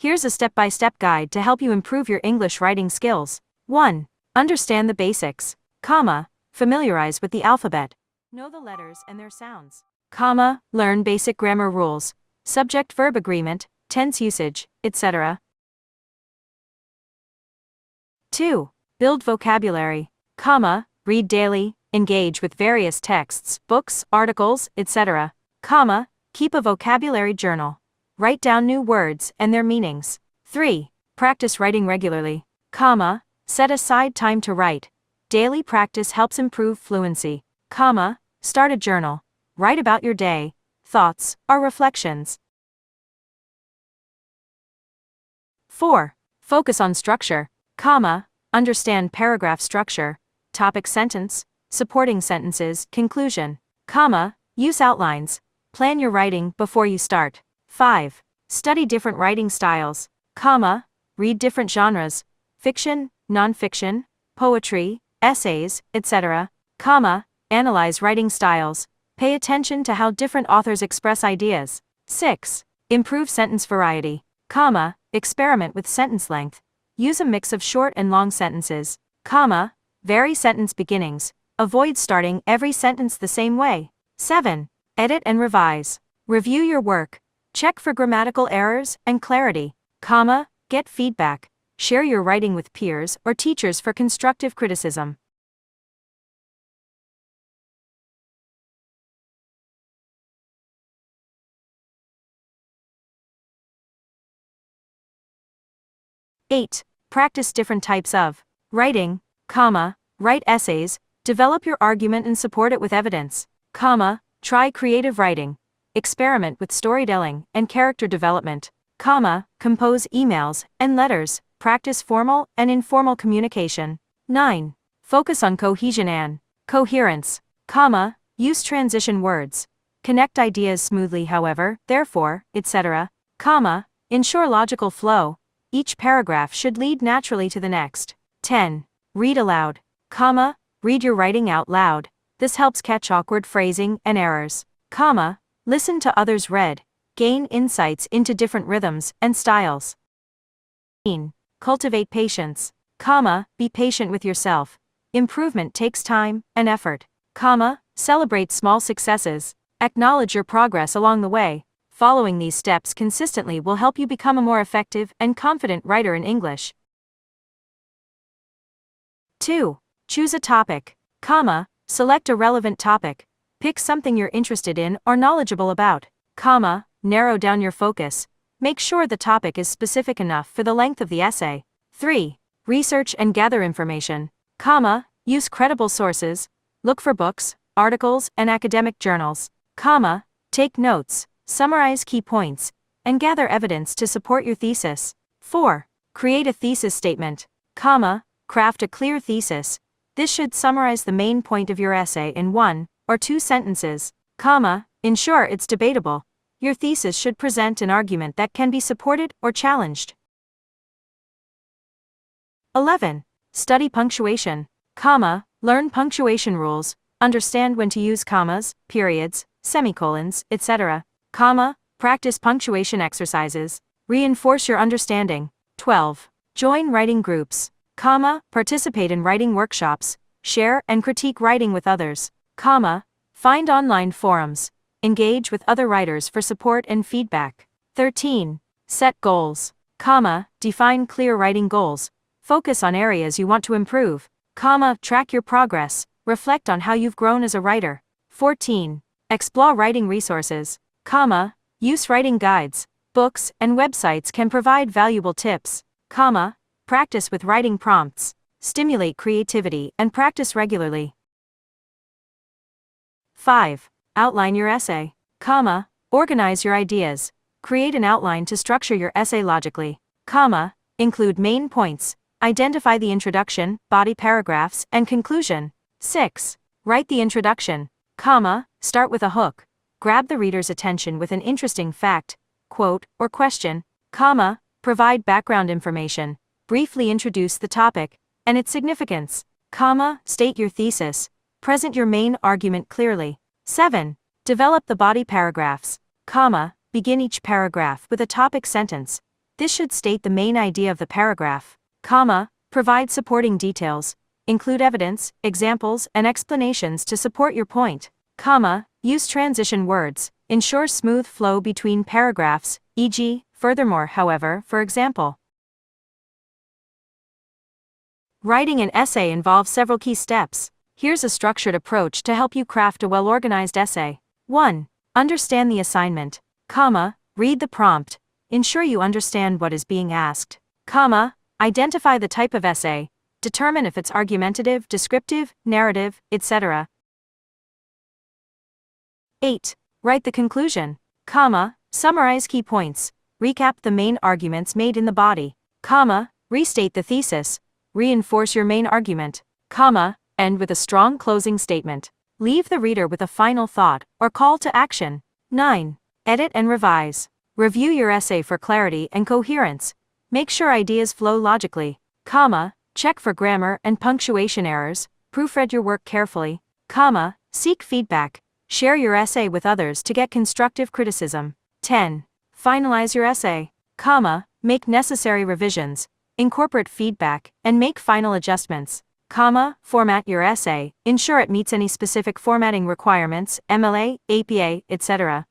Here's a step-by-step guide to help you improve your English writing skills. 1. Understand the basics. Familiarize with the alphabet. Know the letters and their sounds. Learn basic grammar rules, subject-verb agreement, tense usage, etc. 2. Build vocabulary. Read daily, engage with various texts, books, articles, etc. Keep a vocabulary journal. Write down new words and their meanings. 3. Practice writing regularly. Set aside time to write. Daily practice helps improve fluency. Start a journal. Write about your day, thoughts, or reflections. 4. Focus on structure. Understand paragraph structure, topic sentence, supporting sentences, conclusion. Use outlines. Plan your writing before you start. 5. Study different writing styles. Read different genres, fiction, non-fiction, poetry, essays, etc. Analyze writing styles. Pay attention to how different authors express ideas. 6. Improve sentence variety. Experiment with sentence length. Use a mix of short and long sentences. Vary sentence beginnings. Avoid starting every sentence the same way. 7. Edit and revise. Review your work. Check for grammatical errors and clarity. Get feedback. Share your writing with peers or teachers for constructive criticism. Eight. Practice different types of writing. Write essays. Develop your argument and support it with evidence. Try creative writing. Experiment with storytelling and character development. Compose emails and letters. Practice formal and informal communication. 9. Focus on cohesion and coherence. Use transition words. Connect ideas smoothly, however, therefore, etc. Ensure logical flow. Each paragraph should lead naturally to the next. 10. Read aloud. Read your writing out loud. This helps catch awkward phrasing and errors. Listen to others read. Gain insights into different rhythms and styles. 13. Cultivate patience. Be patient with yourself. Improvement takes time and effort. Celebrate small successes. Acknowledge your progress along the way. Following these steps consistently will help you become a more effective and confident writer in English. 2. Choose a topic. Select a relevant topic. Pick something you're interested in or knowledgeable about. Narrow down your focus. Make sure the topic is specific enough for the length of the essay. 3. Research and gather information. Use credible sources. Look for books, articles, and academic journals. Take notes. Summarize key points, and gather evidence to support your thesis. 4. Create a thesis statement. Craft a clear thesis. This should summarize the main point of your essay in 1 or 2 sentences. Ensure it's debatable. Your thesis should present an argument that can be supported or challenged. 11. Study punctuation. Learn punctuation rules. Understand when to use commas, periods, semicolons, etc. Practice punctuation exercises. Reinforce your understanding. 12. Join writing groups. Participate in writing workshops. Share and critique writing with others. Find online forums. Engage with other writers for support and feedback. 13. Set goals. Define clear writing goals. Focus on areas you want to improve. Track your progress. Reflect on how you've grown as a writer. 14. Explore writing resources. Use writing guides. Books and websites can provide valuable tips. Practice with writing prompts. Stimulate creativity and practice regularly. 5. Outline your essay. Organize your ideas. Create an outline to structure your essay logically. Include main points. Identify the introduction, body paragraphs, and conclusion. 6. Write the introduction. Start with a hook. Grab the reader's attention with an interesting fact, quote, or question. Provide background information. Briefly introduce the topic and its significance. State your thesis. Present your main argument clearly. 7. Develop the body paragraphs. Begin each paragraph with a topic sentence. This should state the main idea of the paragraph. Comma, provide supporting details. Include evidence, examples, and explanations to support your point. Comma, use transition words. Ensure smooth flow between paragraphs, e.g., furthermore, however, for example. Writing an essay involves several key steps. Here's a structured approach to help you craft a well-organized essay. 1. Understand the assignment. Comma, read the prompt. Ensure you understand what is being asked. Comma, identify the type of essay. Determine if it's argumentative, descriptive, narrative, etc. 8. Write the conclusion. Comma, summarize key points. Recap the main arguments made in the body. Comma, restate the thesis. Reinforce your main argument. Comma, end with a strong closing statement. Leave the reader with a final thought or call to action. 9. Edit and revise. Review your essay for clarity and coherence. Make sure ideas flow logically. Comma, check for grammar and punctuation errors. Proofread your work carefully. Comma, seek feedback. Share your essay with others to get constructive criticism. 10. Finalize your essay. Comma, make necessary revisions. Incorporate feedback and make final adjustments. Comma, format your essay. Ensure it meets any specific formatting requirements, MLA, APA, etc.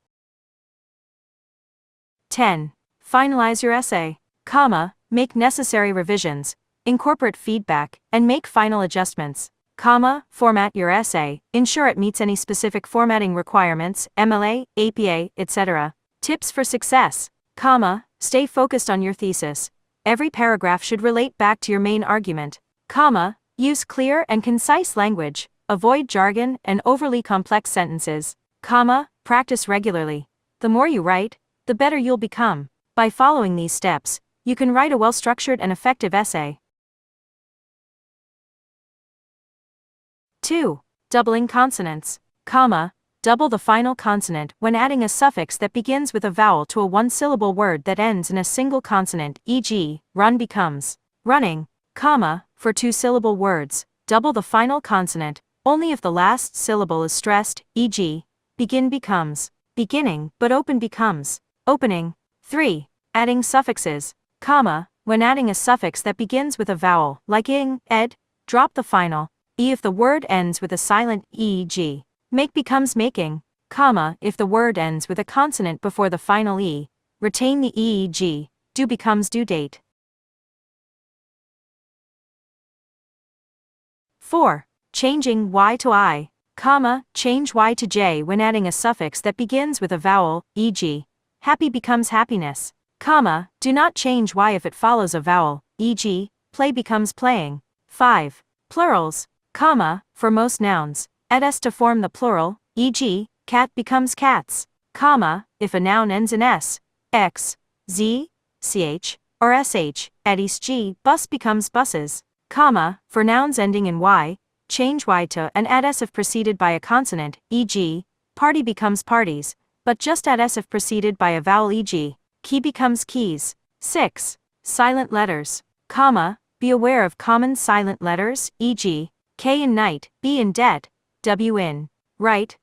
10. Finalize your essay. Comma, make necessary revisions. Incorporate feedback and make final adjustments. Comma, format your essay. Ensure it meets any specific formatting requirements, MLA, APA, etc. Tips for success. Comma, stay focused on your thesis. Every paragraph should relate back to your main argument. Comma, use clear and concise language. Avoid jargon and overly complex sentences. Comma, practice regularly. The more you write, the better you'll become. By following these steps, you can write a well-structured and effective essay. 2. Doubling consonants. Comma, double the final consonant when adding a suffix that begins with a vowel to a one-syllable word that ends in a single consonant, e.g., run becomes running. Comma, for two-syllable words, double the final consonant only if the last syllable is stressed, e.g., begin becomes beginning, but open becomes opening. 3. Adding suffixes. Comma, when adding a suffix that begins with a vowel, like ing, ed, drop the final e if the word ends with a silent e.g., make becomes making. Comma, if the word ends with a consonant before the final e, retain the e.g., do becomes due date. 4. Changing y to I. Comma, change y to j when adding a suffix that begins with a vowel, e.g., happy becomes happiness. Comma, do not change y if it follows a vowel, e.g., play becomes playing. 5. Plurals. Comma, for most nouns, add s to form the plural, e.g., cat becomes cats. Comma, if a noun ends in s, x, z, ch, or sh, add g, bus becomes buses. Comma, for nouns ending in y, change y to and add s if preceded by a consonant, e.g., party becomes parties, but just add s if preceded by a vowel, e.g., key becomes keys. 6. Silent letters. Comma, be aware of common silent letters, e.g., K in night, B in debt, W in right.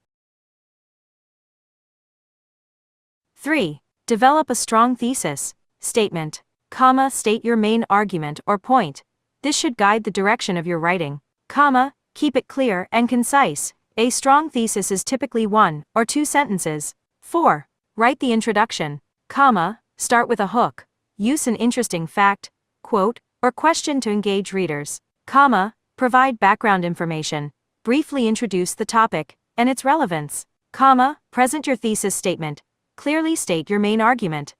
3. Develop a strong thesis. Statement. Comma, state your main argument or point. This should guide the direction of your writing. Comma, keep it clear and concise. A strong thesis is typically 1 or 2 sentences. 4. Write the introduction. Comma, start with a hook. Use an interesting fact, quote, or question to engage readers. Comma, provide background information. Briefly introduce the topic and its relevance. Comma, present your thesis statement. Clearly state your main argument.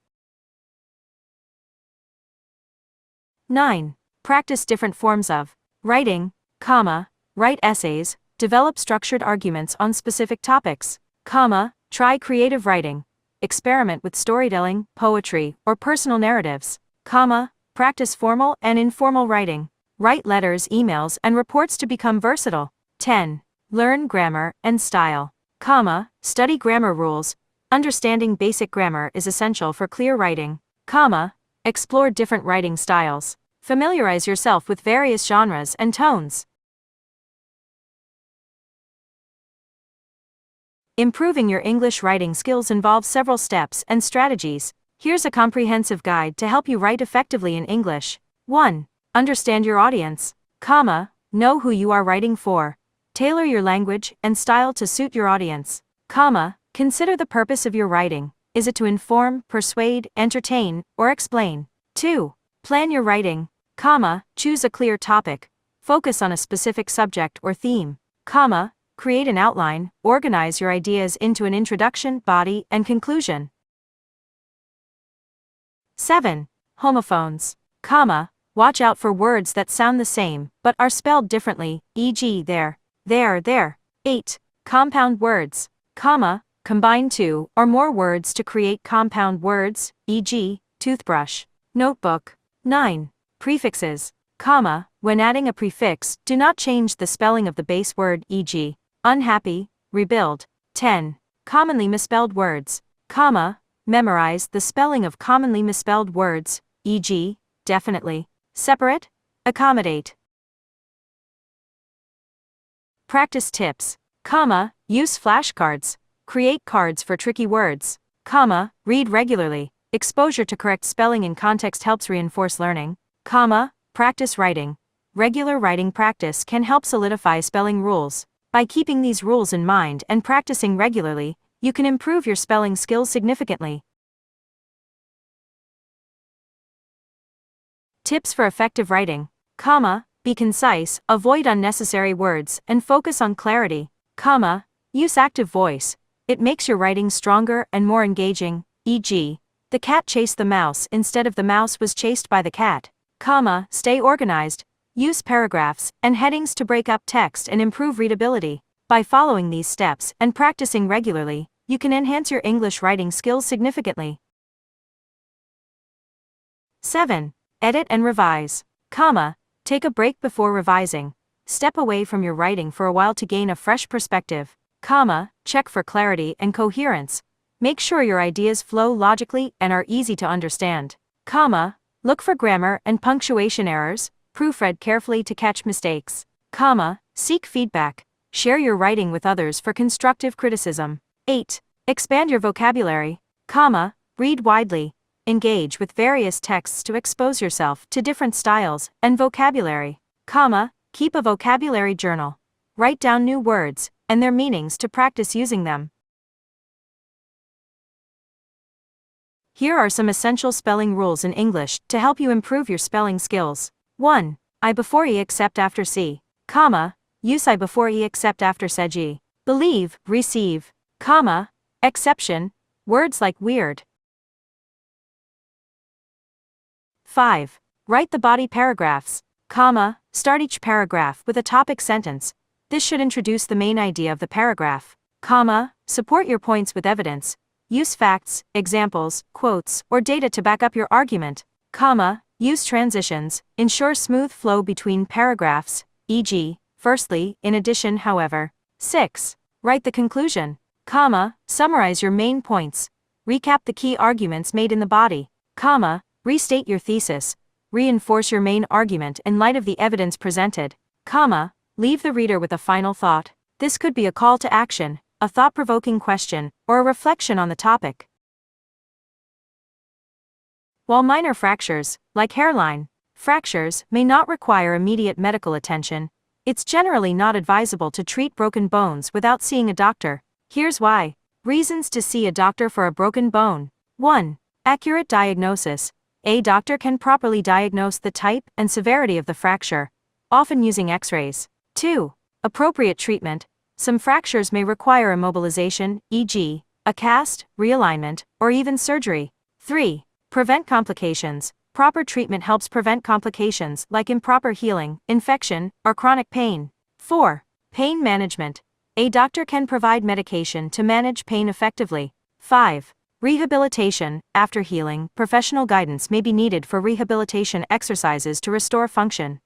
9. Practice different forms of writing. Comma, write essays. Develop structured arguments on specific topics. Comma, try creative writing. Experiment with storytelling, poetry, or personal narratives. Comma, practice formal and informal writing. Write letters, emails, and reports to become versatile. 10. Learn grammar and style. Comma, study grammar rules. Understanding basic grammar is essential for clear writing. Comma, explore different writing styles. Familiarize yourself with various genres and tones. Improving your English writing skills involves several steps and strategies. Here's a comprehensive guide to help you write effectively in English. 1. Understand your audience. Comma, know who you are writing for. Tailor your language and style to suit your audience. Comma, consider the purpose of your writing. Is it to inform, persuade, entertain, or explain? 2. Plan your writing. Comma, choose a clear topic. Focus on a specific subject or theme. Comma, create an outline, organize your ideas into an introduction, body, and conclusion. 7. Homophones. Comma, watch out for words that sound the same but are spelled differently, e.g. there. 8. Compound words. Comma, combine two or more words to create compound words, e.g., toothbrush, notebook. 9. Prefixes. Comma, when adding a prefix, do not change the spelling of the base word, e.g., unhappy, rebuild. 10. Commonly misspelled words. Comma, memorize the spelling of commonly misspelled words, e.g., definitely, separate, accommodate. Practice tips. Comma, use flashcards. Create cards for tricky words. Comma, read regularly. Exposure to correct spelling in context helps reinforce learning. Comma, practice writing. Regular writing practice can help solidify spelling rules. By keeping these rules in mind and practicing regularly, you can improve your spelling skills significantly. Tips for effective writing. Comma, be concise, avoid unnecessary words, and focus on clarity. Comma, use active voice. It makes your writing stronger and more engaging, e.g., the cat chased the mouse instead of the mouse was chased by the cat. Comma, stay organized. Use paragraphs and headings to break up text and improve readability. By following these steps and practicing regularly, you can enhance your English writing skills significantly. 7. Edit and revise. Comma, take a break before revising. Step away from your writing for a while to gain a fresh perspective. Comma, check for clarity and coherence. Make sure your ideas flow logically and are easy to understand. Comma, look for grammar and punctuation errors. Proofread carefully to catch mistakes. Comma, seek feedback. Share your writing with others for constructive criticism. 8. Expand your vocabulary. Comma, read widely. Engage with various texts to expose yourself to different styles and vocabulary. Comma, keep a vocabulary journal. Write down new words and their meanings to practice using them. Here are some essential spelling rules in English to help you improve your spelling skills. 1. I before e except after c. Comma, use I before e except after seg. Believe, receive. Comma, exception, words like weird. 5. Write the body paragraphs. Comma, start each paragraph with a topic sentence. This should introduce the main idea of the paragraph. Comma, support your points with evidence. Use facts, examples, quotes, or data to back up your argument. Comma, use transitions. Ensure smooth flow between paragraphs, e.g., firstly, in addition, however. 6. Write the conclusion. Comma, summarize your main points. Recap the key arguments made in the body. Comma, restate your thesis. Reinforce your main argument in light of the evidence presented. Comma, leave the reader with a final thought. This could be a call to action, a thought-provoking question, or a reflection on the topic. While minor fractures, like hairline fractures, may not require immediate medical attention, it's generally not advisable to treat broken bones without seeing a doctor. Here's why. Reasons to see a doctor for a broken bone. 1. Accurate diagnosis. A doctor can properly diagnose the type and severity of the fracture, often using X-rays. 2. Appropriate treatment. Some fractures may require immobilization, e.g., a cast, realignment, or even surgery. 3. Prevent complications. Proper treatment helps prevent complications like improper healing, infection, or chronic pain. 4. Pain management. A doctor can provide medication to manage pain effectively. 5. Rehabilitation. After healing, professional guidance may be needed for rehabilitation exercises to restore function.